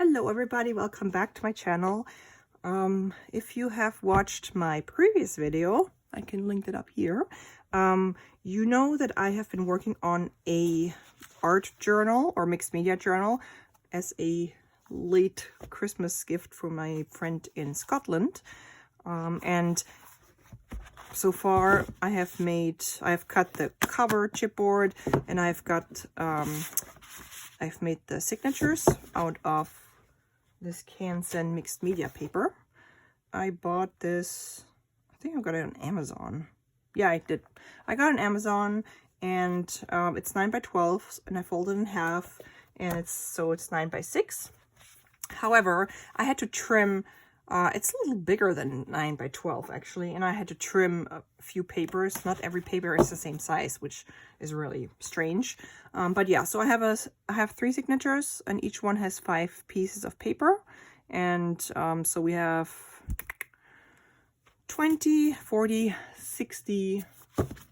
Hello everybody, welcome back to my channel. If you have watched my previous video, I can link it up here. You know that I have been working on a art journal or mixed media journal as a late Christmas gift for my friend in Scotland. And so far I have cut the cover chipboard, and I've made the signatures out of this Canson mixed media paper. I bought this, I think I got it on Amazon. Yeah, I did. I got it on Amazon, and it's 9 by 12, and I folded it in half, and it's 9 by 6. However, I had to trim, it's a little bigger than 9 by 12 actually, and I had to trim a few papers. Not every paper is the same size, which is really strange. But yeah, so I have 3 signatures, and each one has 5 pieces of paper. And so we have 20, 40, 60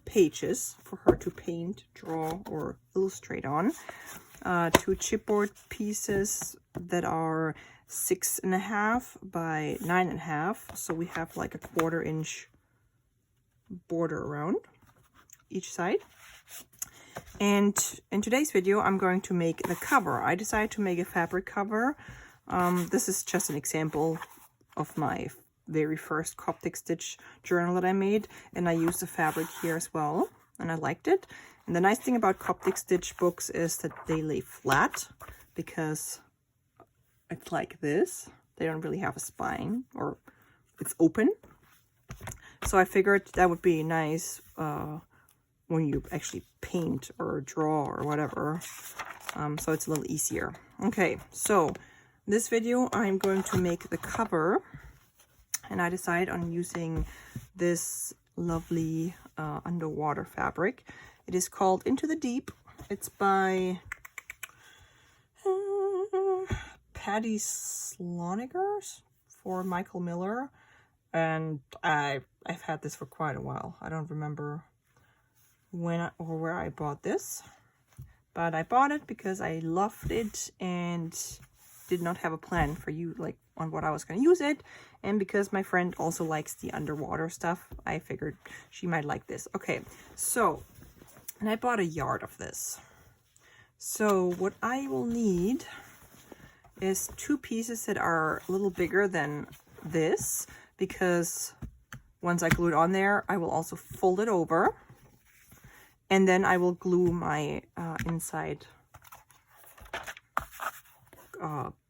pages for her to paint, draw, or illustrate on. 2 chipboard pieces that are 6.5 by 9.5. So we have like a 1/4 inch border around each side. And in today's video, I'm going to make the cover. I decided to make a fabric cover. This is just an example of my very first Coptic stitch journal that I made, and I used the fabric here as well, and I liked it. And the nice thing about Coptic stitch books is that they lay flat, because it's like this. They don't really have a spine, or it's open. So I figured that would be nice when you actually paint or draw or whatever. So it's a little easier. Okay, so this video I'm going to make the cover, and I decided on using this lovely underwater fabric. It is called Into the Deep. It's by Patty Sloniger for Michael Miller, and I've had this for quite a while. I don't remember when or where I bought this, but I bought it because I loved it and did not have a plan for you on what I was going to use it, and because my friend also likes the underwater stuff, I figured she might like this. Okay, so, and I bought a yard of this. So what I will need is 2 pieces that are a little bigger than this, because once I glue it on there, I will also fold it over, and then I will glue my inside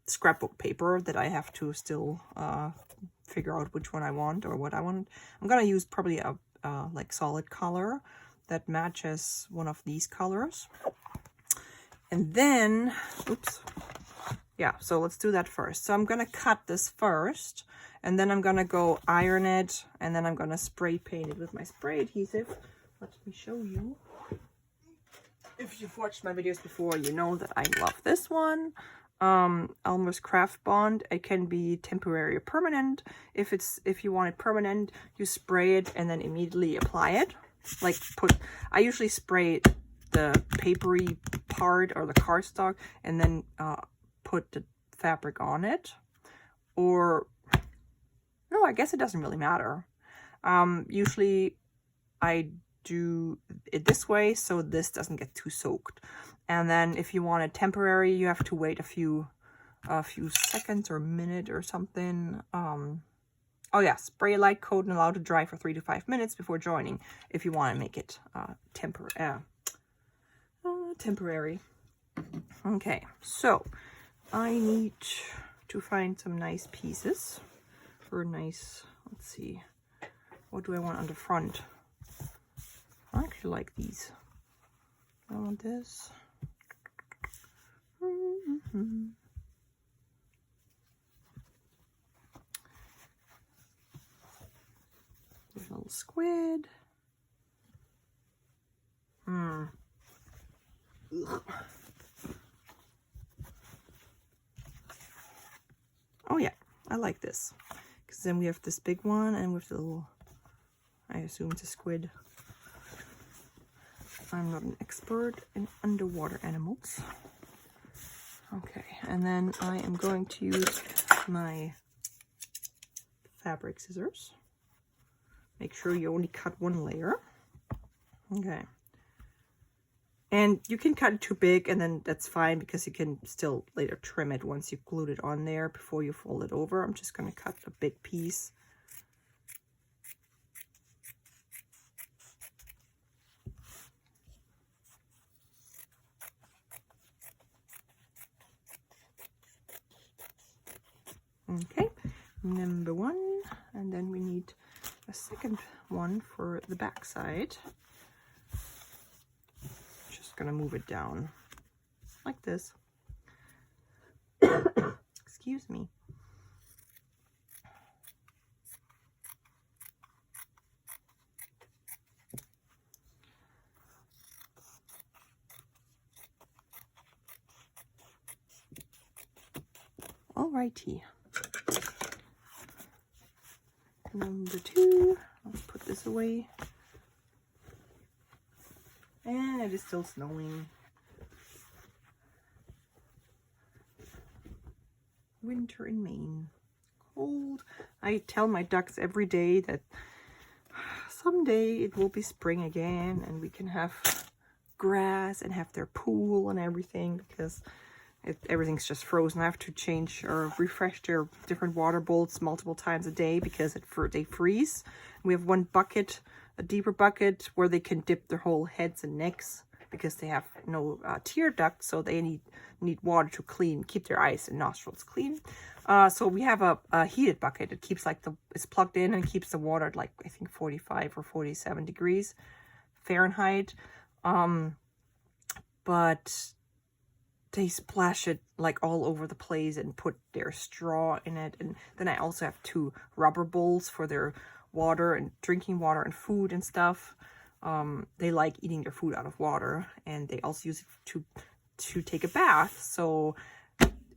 scrapbook paper that I have to still figure out which one I want or what I want. I'm gonna use probably a like solid color that matches one of these colors. And then, oops. Yeah, so let's do that first. So I'm gonna cut this first, and then I'm gonna go iron it, and then I'm gonna spray paint it with my spray adhesive. Let me show you. If you've watched my videos before, you know that I love this one. Elmer's Craft Bond. It can be temporary or permanent. If you want it permanent, you spray it and then immediately apply it. I usually spray the papery part or the cardstock and then put the fabric on it. Or no, I guess it doesn't really matter. Usually I do it this way so this doesn't get too soaked. And then if you want it temporary, you have to wait a few seconds or a minute or something. Oh yeah, spray a light coat and allow to dry for 3 to 5 minutes before joining if you want to make it temporary. Okay, so I need to find some nice pieces for nice, let's see, what do I want on the front? I actually like these. I want this. There's a little squid. Ugh. Oh yeah, I like this. Because then we have this big one, and with the little, I assume it's a squid. I'm not an expert in underwater animals. Okay, and then I am going to use my fabric scissors. Make sure you only cut one layer. Okay. And you can cut it too big, and then that's fine because you can still later trim it once you've glued it on there before you fold it over. I'm just going to cut a big piece. Okay, number one, and then we need a second one for the back side. Just gonna move it down like this. Excuse me. Alrighty. Number two, let's put this away. And it is still snowing. Winter in Maine. Cold. I tell my ducks every day that someday it will be spring again and we can have grass and have their pool and everything, because everything's just frozen. I have to change or refresh their different water bowls multiple times a day because they freeze. We have one bucket, a deeper bucket, where they can dip their whole heads and necks because they have no tear duct, so they need water to keep their eyes and nostrils clean. So we have a heated bucket. It keeps it's plugged in and keeps the water at like I think 45 or 47 degrees Fahrenheit. But they splash it like all over the place and put their straw in it. And then I also have two rubber bowls for their water and drinking water and food and stuff. They like eating their food out of water, and they also use it to take a bath. So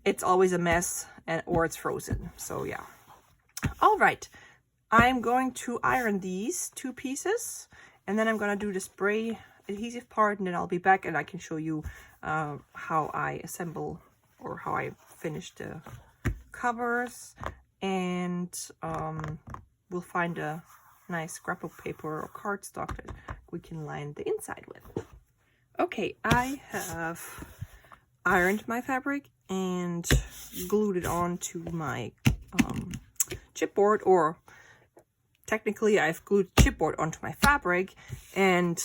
it's always a mess, or it's frozen. So yeah. All right. I'm going to iron these two pieces, and then I'm going to do the spray adhesive part, and then I'll be back and I can show you how I assemble or how I finish the covers, and we'll find a nice scrapbook paper or cardstock that we can line the inside with. Okay, I have ironed my fabric and glued it onto my chipboard, or technically I've glued chipboard onto my fabric, and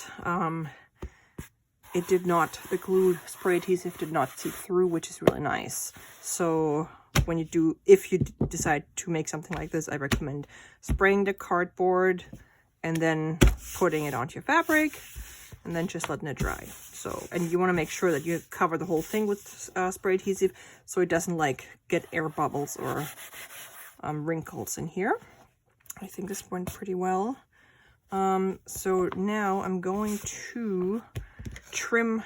the glue spray adhesive did not seep through, which is really nice. So if you decide to make something like this, I recommend spraying the cardboard and then putting it onto your fabric and then just letting it dry. So, and you want to make sure that you cover the whole thing with spray adhesive so it doesn't get air bubbles or wrinkles in here. I think this went pretty well. So now I'm going to trim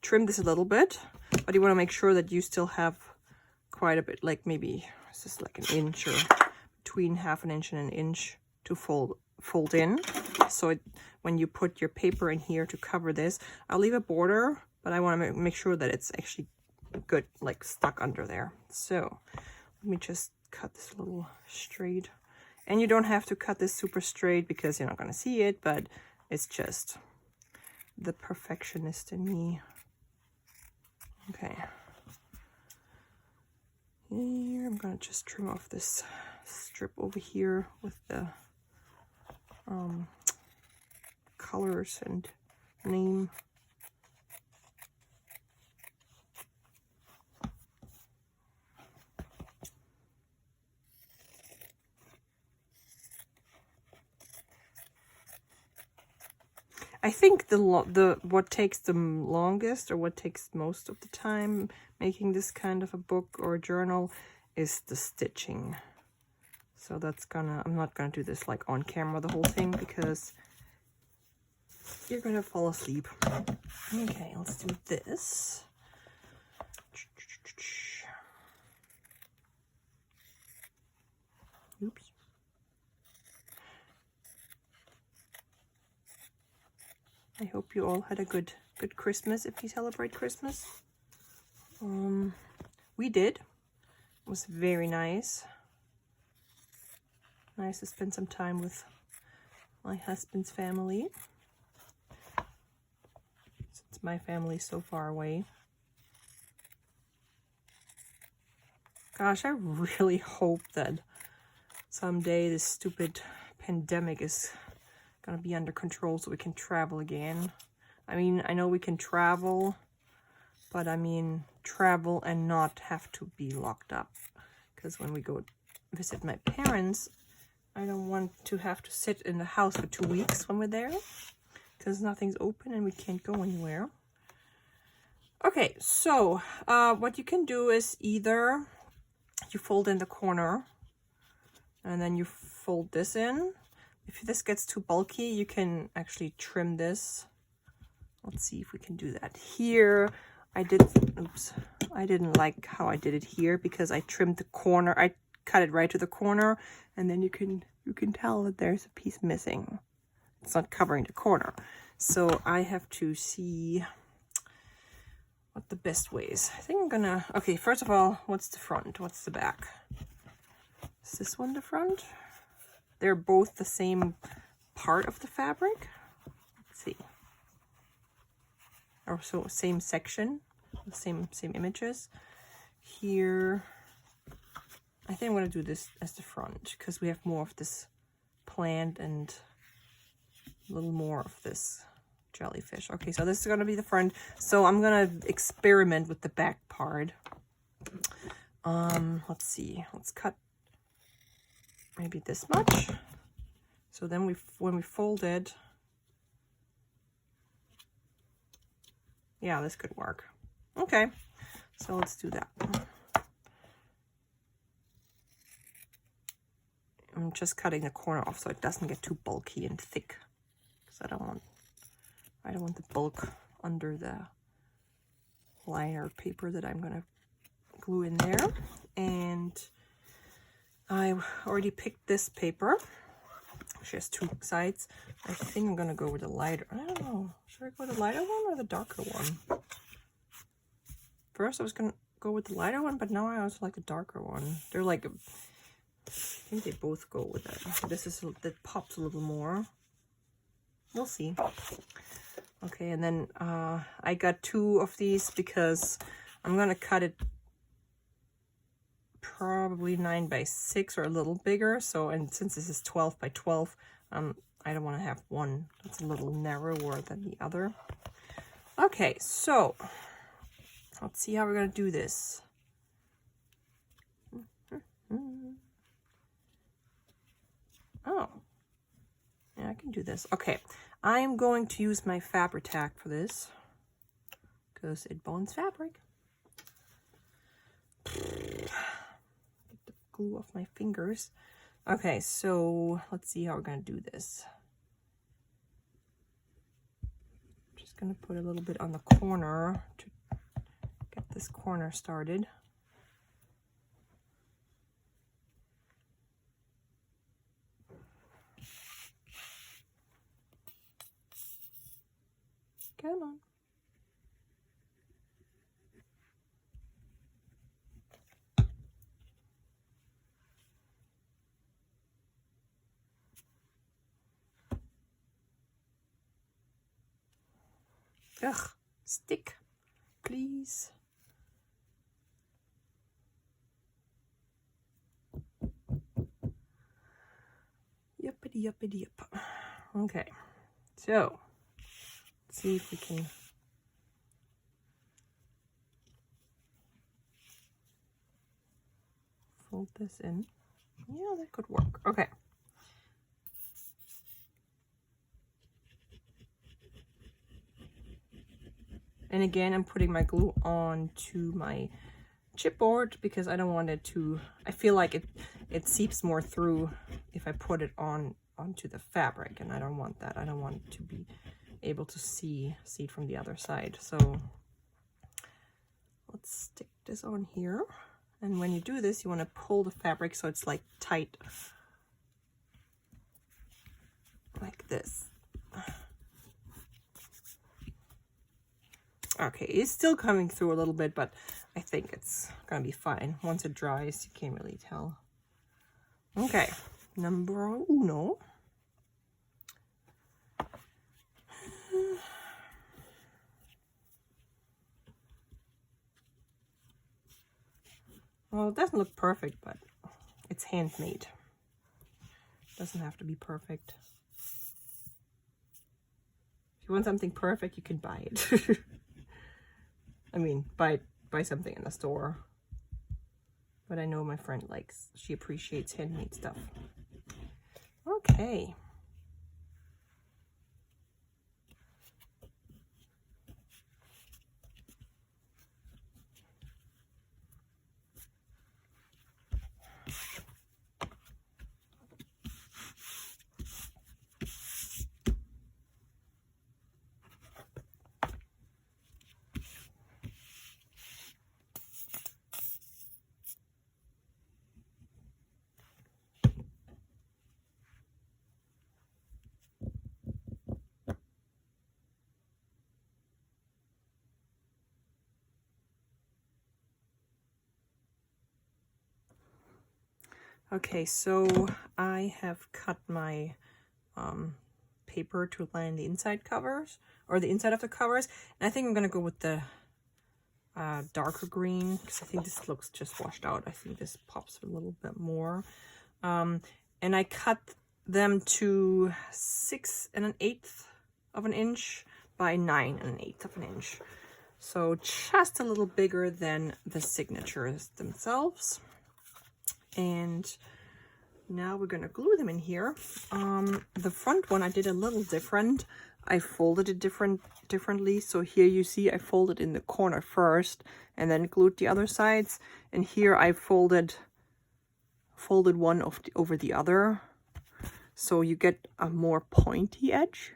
this a little bit, but you want to make sure that you still have quite a bit, like maybe this is like an inch or between half an inch and an inch to fold in. So when you put your paper in here to cover this, I'll leave a border, but I want to make sure that it's actually good, like stuck under there. So let me just cut this a little straight. And you don't have to cut this super straight because you're not going to see it, but it's just the perfectionist in me. Okay. Here, I'm going to just trim off this strip over here with the colors and name. I think what takes the longest, or what takes most of the time making this kind of a book or a journal, is the stitching. So I'm not gonna do this like on camera the whole thing because you're gonna fall asleep. Okay, let's do this. Oops. I hope you all had a good Christmas if you celebrate Christmas. we did. It was very nice. Nice to spend some time with my husband's family, since my family's so far away. Gosh, I really hope that someday this stupid pandemic is gonna be under control so we can travel again. I mean, I know we can travel, but I mean travel and not have to be locked up. Because when we go visit my parents, I don't want to have to sit in the house for 2 weeks when we're there, because nothing's open and we can't go anywhere. Okay, so what you can do is either you fold in the corner and then you fold this in. If this gets too bulky, you can actually trim this. Let's see if we can do that here. I didn't like how I did it here because I trimmed the corner. I cut it right to the corner, and then you can tell that there's a piece missing. It's not covering the corner. So I have to see what the best way is. I think I'm gonna, okay, first of all, what's the front? What's the back? Is this one the front? They're both the same part of the fabric. Let's see. Or so same section, the same images. Here, I think I'm gonna do this as the front because we have more of this plant and a little more of this jellyfish. Okay, so this is gonna be the front. So I'm gonna experiment with the back part. Let's see. Let's cut maybe this much. So then when we fold it, yeah, this could work. Okay, so let's do that. I'm just cutting the corner off so it doesn't get too bulky and thick, because I don't want the bulk under the liner paper that I'm gonna glue in there. And I already picked this paper, which has 2 sides. I think I'm gonna go with the lighter. I don't know. Should I go with the lighter one or the darker one? First I was gonna go with the lighter one, but now I also like the darker one. They're like, I think they both go with it. This is that pops a little more. We'll see. Okay, and then I got 2 of these because I'm gonna cut it probably 9 by 6 or a little bigger. So, and since this is 12 by 12, I don't want to have one that's a little narrower than the other. Okay, so let's see how we're gonna do this. Oh, yeah, I can do this. Okay, I'm going to use my Fabri-Tac for this because it bonds fabric. Get the glue off my fingers. Okay, so let's see how we're gonna do this. Just gonna put a little bit on the corner to get this corner started. Come on. Ugh, stick, please. Yuppity yuppity yup. Okay, so let's see if we can fold this in. Yeah, that could work. Okay. And again, I'm putting my glue onto my chipboard because I don't want it to, I feel like it seeps more through if I put it onto the fabric, and I don't want that. I don't want it to be able to see it from the other side. So let's stick this on here. And when you do this, you want to pull the fabric so it's like tight, like this. Okay, it's still coming through a little bit, but I think it's gonna be fine. Once it dries, you can't really tell. Okay, number uno. Well, it doesn't look perfect, but it's handmade. It doesn't have to be perfect. If you want something perfect, you can buy it. I mean, buy something in the store. But I know my friend she appreciates handmade stuff. Okay. Okay, so I have cut my paper to line the inside covers, or the inside of the covers, and I think I'm gonna go with the darker green, because I think this looks just washed out. I think this pops a little bit more. And I cut them to 6 1/8 of an inch by 9 1/8 of an inch. So just a little bigger than the signatures themselves. And now we're gonna glue them in here. The front one I did a little different. I folded it differently. So here you see I folded in the corner first and then glued the other sides. And here I folded one over the other. So you get a more pointy edge.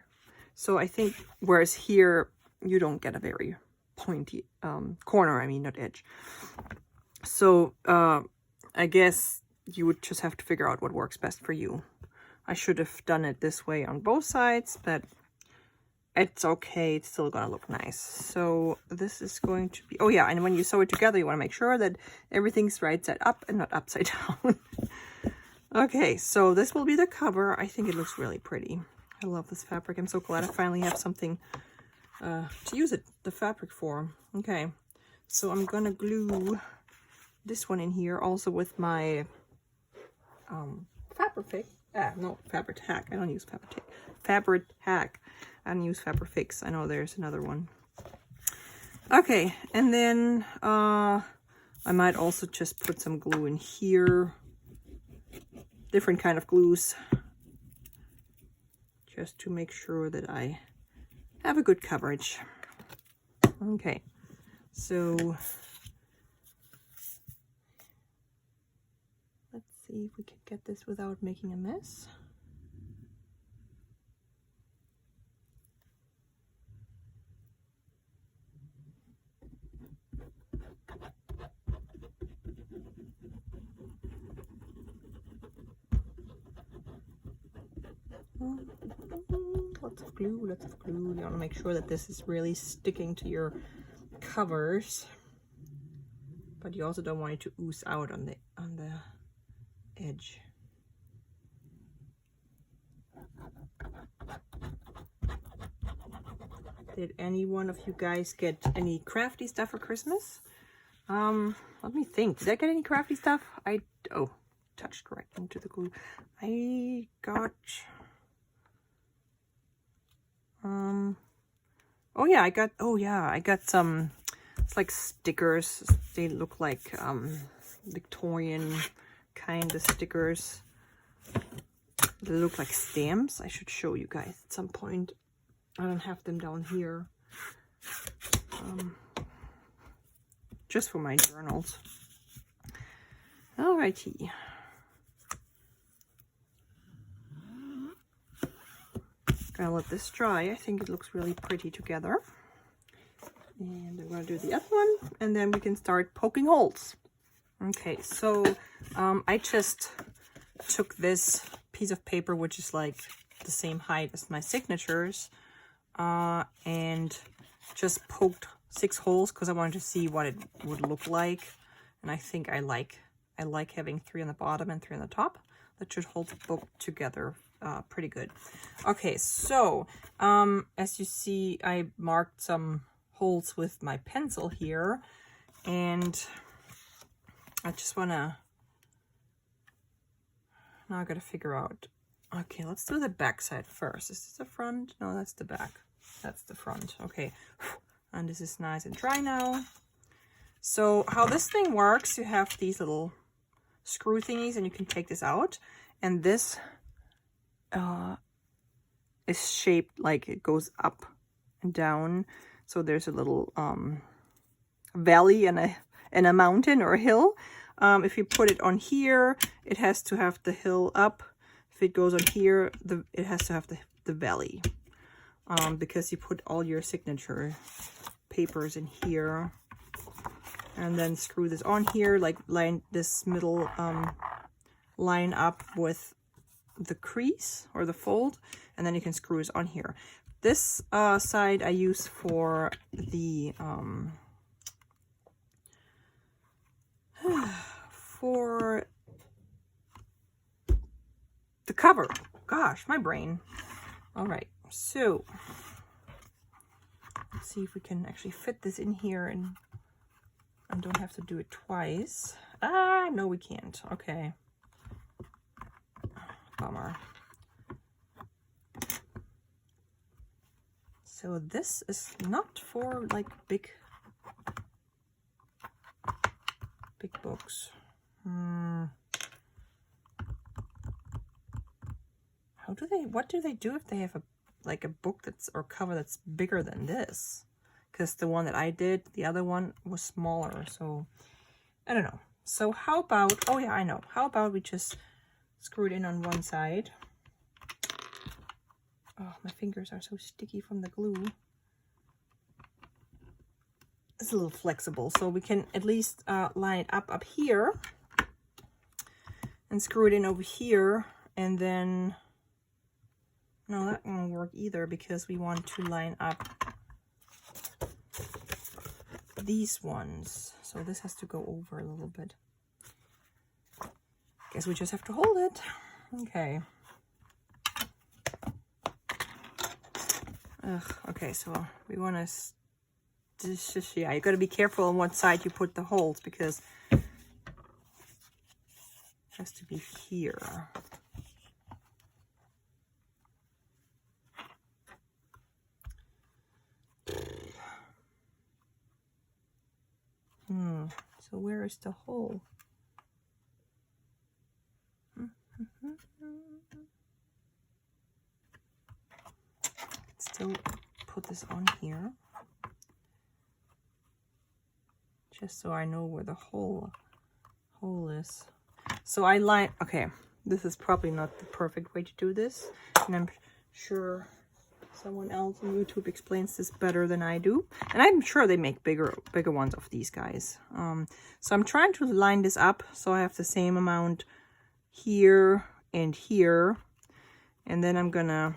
So I think, whereas here you don't get a very pointy corner, I mean, not edge. So I guess you would just have to figure out what works best for you. I should have done it this way on both sides, but it's okay. It's still gonna look nice. So this is going to be, oh yeah, and when you sew it together, you want to make sure that everything's right side up and not upside down. Okay, so this will be the cover. I think it looks really pretty. I love this fabric. I'm so glad I finally have something to use the fabric for. Okay, so I'm gonna glue this one in here also with my fabric hack. I don't use fabric hack. I don't use Fabrifix. I know there's another one. Okay, and then I might also just put some glue in here. Different kind of glues, just to make sure that I have a good coverage. Okay, so let's see if we can get this without making a mess. Lots of glue, lots of glue. You want to make sure that this is really sticking to your covers, but you also don't want it to ooze out on the edge. Did any one of you guys get any crafty stuff for Christmas? Let me think. Did I get any crafty stuff? Touched right into the glue. I got I got some, it's like stickers. They look like Victorian kind of stickers. They look like stamps. I should show you guys at some point. I don't have them down here. Just for my journals. Alrighty. Gonna let this dry. I think it looks really pretty together. And I'm gonna do the other one, and then we can start poking holes. Okay, so I just took this piece of paper, which is like the same height as my signatures, and just poked 6 holes because I wanted to see what it would look like. And I think I like having 3 on the bottom and 3 on the top. That should hold the book together pretty good. Okay, so as you see, I marked some holes with my pencil here, and I just wanna, now I gotta figure out, okay, let's do the back side first. Is this the front? No, that's the back. That's the front. Okay, and this is nice and dry now. So how this thing works, you have these little screw thingies and you can take this out, and this is shaped like it goes up and down. So there's a little valley and a mountain or a hill. If you put it on here, it has to have the hill up. If it goes on here, it has to have the valley, because you put all your signature papers in here. And then screw this on here, like line this middle line up with the crease or the fold, and then you can screw this on here. This side I use for the cover. Gosh, my brain. All right, so let's see if we can actually fit this in here and don't have to do it twice. Ah, no, we can't. Okay. Bummer. So this is not for like big books. What do they do if they have a book that's, or cover that's bigger than this? Because the one that I did, the other one was smaller, so I don't know. So how about, oh yeah, I know. How about we just screw it in on one side. Oh, my fingers are so sticky from the glue. It's a little flexible, so we can at least line it up here and screw it in over here, and then, no, that won't work either because we want to line up these ones. So this has to go over a little bit. Guess we just have to hold it. Okay. Okay, so we want to, yeah, you got to be careful on what side you put the holes because it has to be here. So where is the hole? Still put this on here, just so I know where the hole is. So I line, okay, this is probably not the perfect way to do this, and I'm sure someone else on YouTube explains this better than I do, and I'm sure they make bigger ones of these guys. So I'm trying to line this up so I have the same amount here and here, and then I'm gonna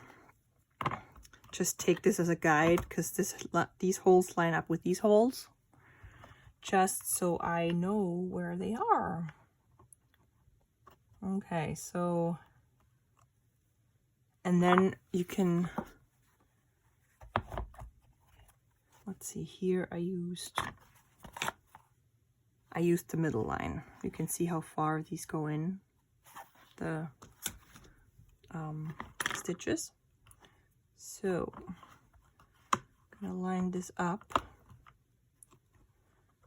just take this as a guide because these holes line up with these holes, just so I know where they are. Okay, so, and then you can, let's see here, I used the middle line. You can see how far these go in the stitches. So I'm gonna line this up,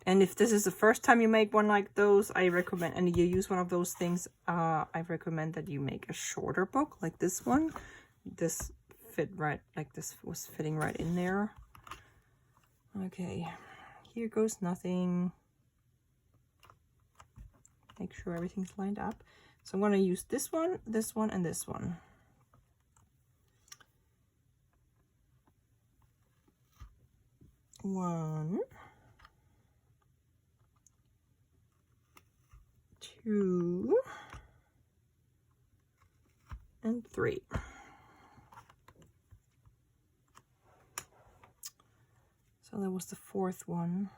and if this is the first time you make one like those, I recommend, and you use one of those things, I recommend that you make a shorter book like this one. This fit right, like this was fitting right in there. Okay, here goes nothing. Make sure everything's lined up. So I'm going to use this one, and this one. One, two, and three. So that was the fourth one.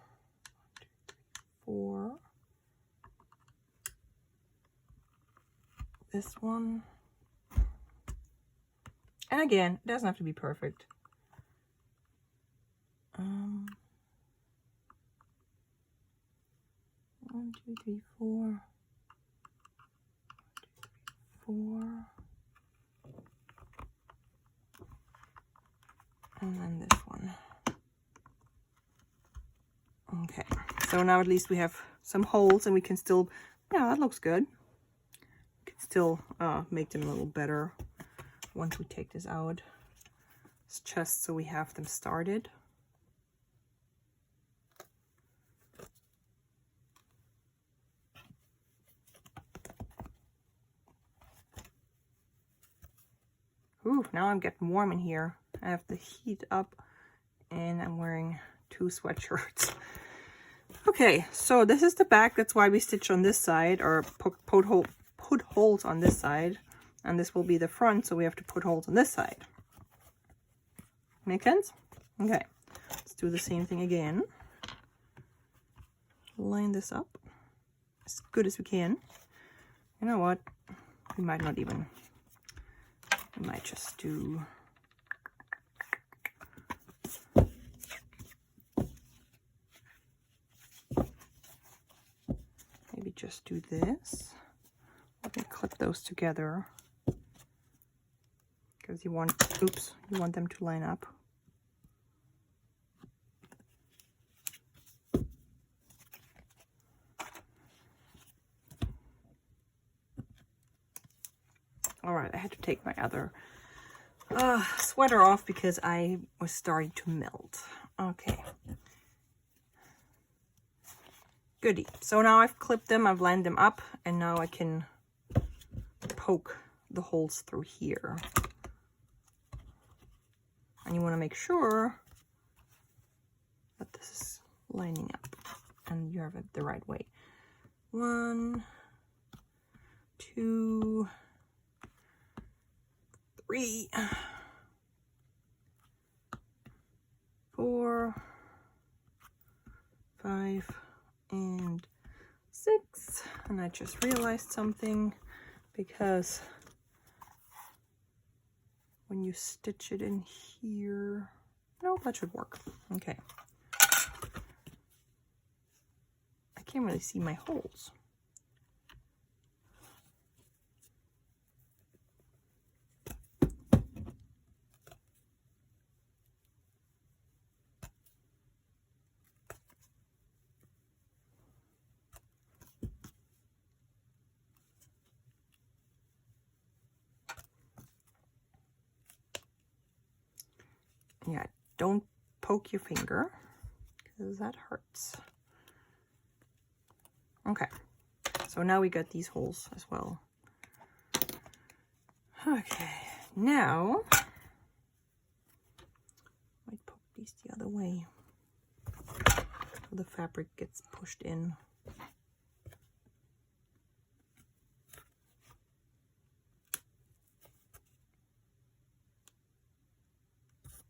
4. This one. And again, it doesn't have to be perfect. 1, 2, 3, 4. 4. And then this one. Okay, so now at least we have some holes and we can still, yeah, that looks good. We can still make them a little better once we take this out. It's just so we have them started. Ooh, now I'm getting warm in here. I have the heat up and I'm wearing 2 sweatshirts. Okay, so this is the back. That's why we stitch on this side, or put holes on this side. And this will be the front, so we have to put holes on this side. Make sense? Okay, let's do the same thing again. Line this up as good as we can. You know what? We might not even, we might just do... Maybe just do this. Let me clip those together. Because you want, oops, you want them to line up. All right, I had to take my other sweater off because I was starting to melt. Okay. Goody. So now I've clipped them, I've lined them up, and now I can poke the holes through here. And you want to make sure that this is lining up and you have it the right way. 1, 2, 3, 4, 5, and 6. And I just realized something, because when you stitch it in here, no, that should work. Okay. I can't really see my holes. Yeah, don't poke your finger because that hurts. Okay, so now we got these holes as well. Okay, now I might poke these the other way so the fabric gets pushed in.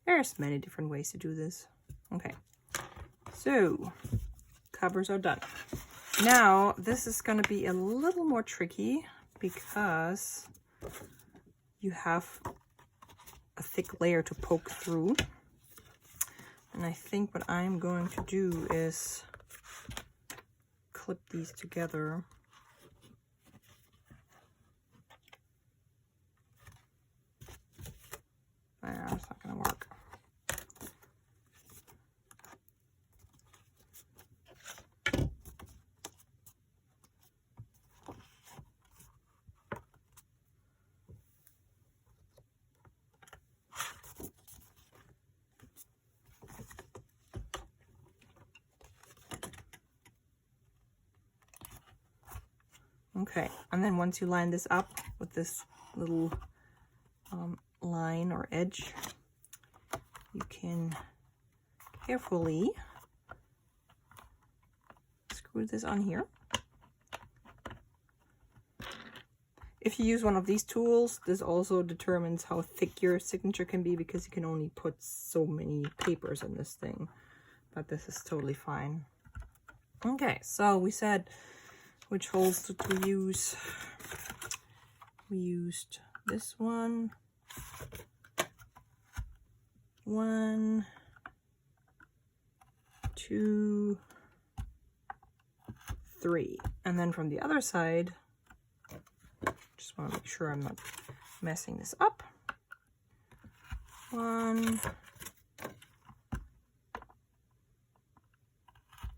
There's many different ways to do this. Okay, so covers are done. Now this is going to be a little more tricky because you have a thick layer to poke through. And I think what I'm going to do is clip these together. That's not going to work. Okay, and then once you line this up with this little line or edge, you can carefully screw this on here. If you use one of these tools, this also determines how thick your signature can be, because you can only put so many papers in this thing. but this is totally fine. Okay, so we said which holes did we use? We used this one, 1, 2, 3, and then from the other side, just want to make sure I'm not messing this up. 1,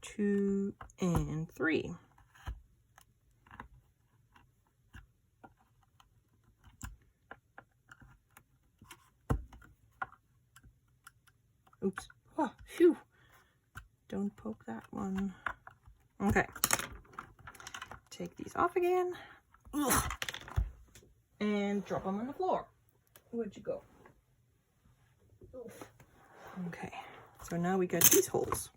2, and 3. Oops. Oh, phew. Don't poke that one. Okay. Take these off again. Ugh. And drop them on the floor. Where'd you go? Oof. Okay. So now we got these holes.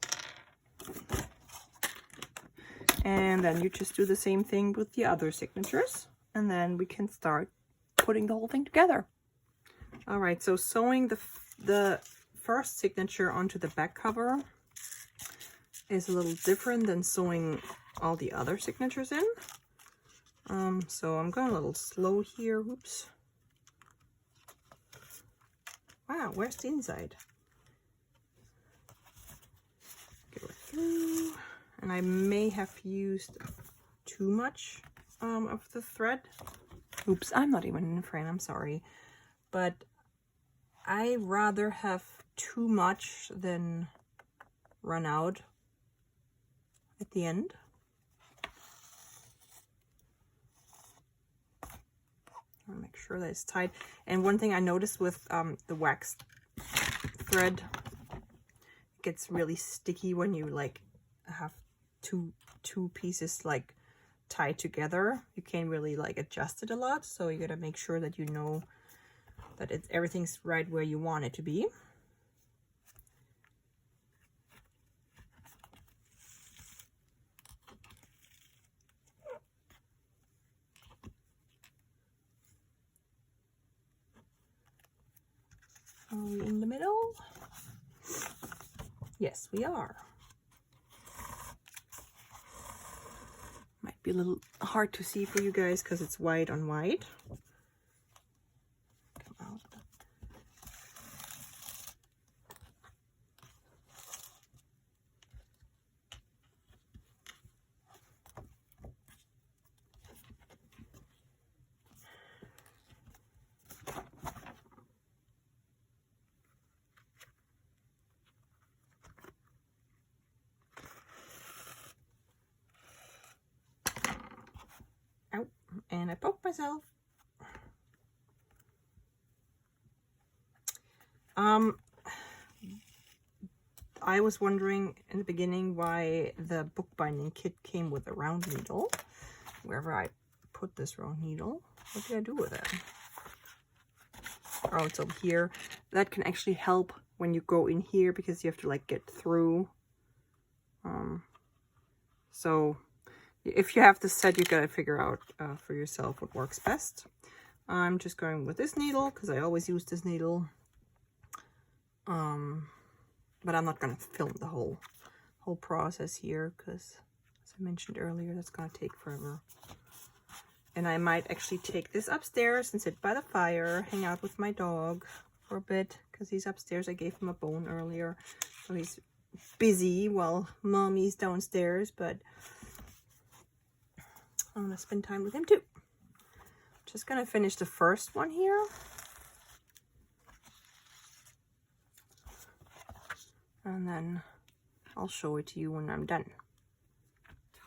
And then you just do the same thing with the other signatures. And then we can start putting the whole thing together. All right. So sewing the first signature onto the back cover is a little different than sewing all the other signatures in. So I'm going a little slow here. Oops. Wow, where's the inside? Go through. And I may have used too much of the thread. Oops, I'm not even in a frame, I'm sorry. But I rather have too much than run out at the end. I want to make sure that it's tight. And one thing I noticed with the wax thread, it gets really sticky when you like have two pieces like tied together. You can't really like adjust it a lot, so you gotta make sure that you know that everything's right where you want it to be. Are we in the middle? Yes, we are. Might be a little hard to see for you guys because it's white on white. Come out. Out, and I poked myself. I was wondering in the beginning why the bookbinding kit came with a round needle. Wherever I put this round needle, what did I do with it? Oh, it's over here. That can actually help when you go in here because you have to like get through. So if you have this set, you gotta figure out for yourself what works best. I'm just going with this needle because I always use this needle. But I'm not gonna film the whole process here because, as I mentioned earlier, that's gonna take forever. And I might actually take this upstairs and sit by the fire, hang out with my dog for a bit because he's upstairs. I gave him a bone earlier, so he's busy while mommy's downstairs, but I'm gonna spend time with him too. Just gonna finish the first one here. And then I'll show it to you when I'm done.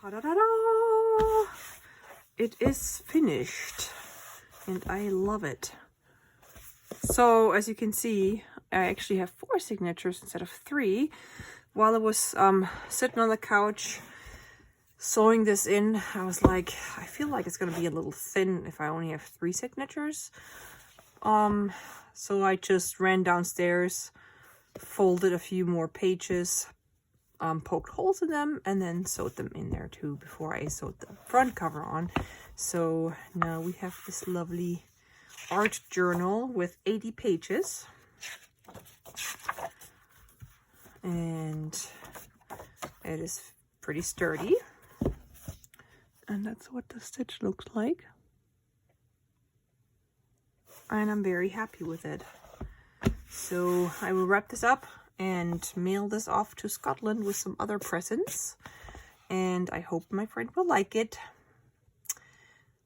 Ta-da-da-da! It is finished and I love it. So as you can see, I actually have 4 signatures instead of 3. While I was sitting on the couch sewing this in, I was like, I feel like it's gonna be a little thin if I only have 3 signatures. So I just ran downstairs, folded a few more pages, poked holes in them, and then sewed them in there too before I sewed the front cover on. So now we have this lovely art journal with 80 pages. And It is pretty sturdy. And that's what the stitch looks like. And I'm very happy with it. So I will wrap this up and mail this off to Scotland with some other presents. And I hope my friend will like it.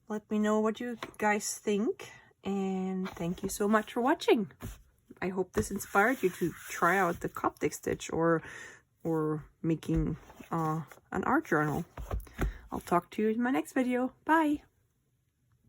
Let me know what you guys think. And thank you so much for watching. I hope this inspired you to try out the Coptic stitch or making an art journal. I'll talk to you in my next video. Bye!